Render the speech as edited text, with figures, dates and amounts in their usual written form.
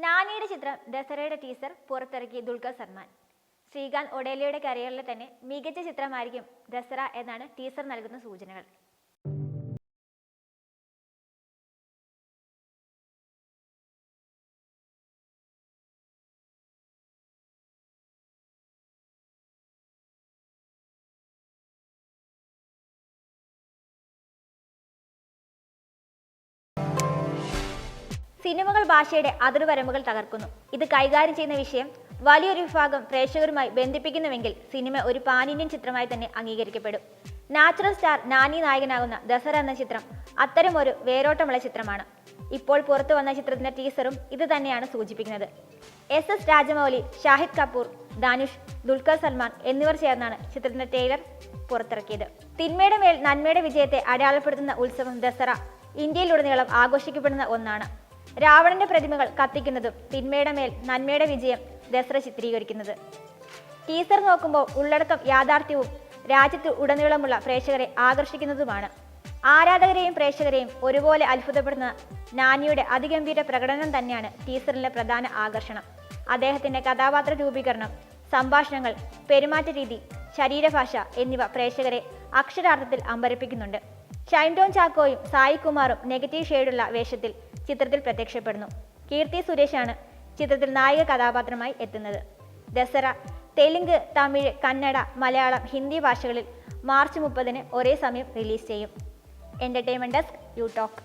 നാനിയുടെ ചിത്രം ദസറയുടെ ടീസർ പുറത്തിറക്കി ദുൽഖർ സൽമാൻ. ശ്രീകാന്ത് ഒഡേലയുടെ കരിയറിലെ തന്നെ മികച്ച ചിത്രമായിരിക്കും ദസറ എന്നാണ് ടീസർ നൽകുന്ന സൂചനകൾ. സിനിമകൾ ഭാഷയുടെ അതിർവരമ്പുകൾ തകർക്കുന്നു. ഇത് കൈകാര്യം ചെയ്യുന്ന വിഷയം വലിയൊരു വിഭാഗം പ്രേക്ഷകരുമായി ബന്ധിപ്പിക്കുന്നുവെങ്കിൽ സിനിമ ഒരു പാൻ ഇന്ത്യൻ ചിത്രമായി തന്നെ അംഗീകരിക്കപ്പെടും. നാച്ചുറൽ സ്റ്റാർ നാനി നായകനാകുന്ന ദസറ എന്ന ചിത്രം അത്തരമൊരു വേരോട്ടമുള്ള ചിത്രമാണ്. ഇപ്പോൾ പുറത്തു വന്ന ചിത്രത്തിന്റെ ടീസറും ഇത് തന്നെയാണ് സൂചിപ്പിക്കുന്നത്. SS രാജമൗലി, ഷാഹിദ് കപൂർ, ധനുഷ്, ദുൽഖർ സൽമാൻ എന്നിവർ ചേർന്നാണ് ചിത്രത്തിന്റെ ട്രെയിലർ പുറത്തിറക്കിയത്. തിന്മയുടെ മേൽ നന്മയുടെ വിജയത്തെ അടയാളപ്പെടുത്തുന്ന ഉത്സവം ദസറ ഇന്ത്യയിലുടനീളം ആഘോഷിക്കപ്പെടുന്ന ഒന്നാണ്. രാവണന്റെ പ്രതിമകൾ കത്തിക്കുന്നതും തിന്മയുടെ മേൽ നന്മയുടെ വിജയം ദസറ ചിത്രീകരിക്കുന്നത്. ടീസർ നോക്കുമ്പോൾ ഉള്ളടക്കം യാഥാർത്ഥ്യവും രാജ്യത്ത് ഉടനീളമുള്ള പ്രേക്ഷകരെ ആകർഷിക്കുന്നതുമാണ്. ആരാധകരെയും പ്രേക്ഷകരെയും ഒരുപോലെ അത്ഭുതപ്പെടുന്ന നാനിയുടെ അതിഗംഭീര പ്രകടനം തന്നെയാണ് ടീസറിലെ പ്രധാന ആകർഷണം. അദ്ദേഹത്തിന്റെ കഥാപാത്ര രൂപീകരണം, സംഭാഷണങ്ങൾ, പെരുമാറ്റ രീതി, ശരീരഭാഷ എന്നിവ പ്രേക്ഷകരെ അക്ഷരാർത്ഥത്തിൽ അമ്പരപ്പിക്കുന്നുണ്ട്. ഷൈൻ ടോം ചാക്കോയും സായി കുമാറും നെഗറ്റീവ് ഷെയ്ഡുള്ള വേഷത്തിൽ ചിത്രത്തിൽ പ്രത്യക്ഷപ്പെടുന്നു. കീർത്തി സുരേഷാണ് ചിത്രത്തിൽ നായിക കഥാപാത്രമായി എത്തുന്നത്. ദസറ തെലുങ്ക്, തമിഴ്, കന്നഡ, മലയാളം, ഹിന്ദി ഭാഷകളിൽ മാർച്ച് 30 ഒരേ സമയം റിലീസ് ചെയ്യും. Entertainment desk, you talk.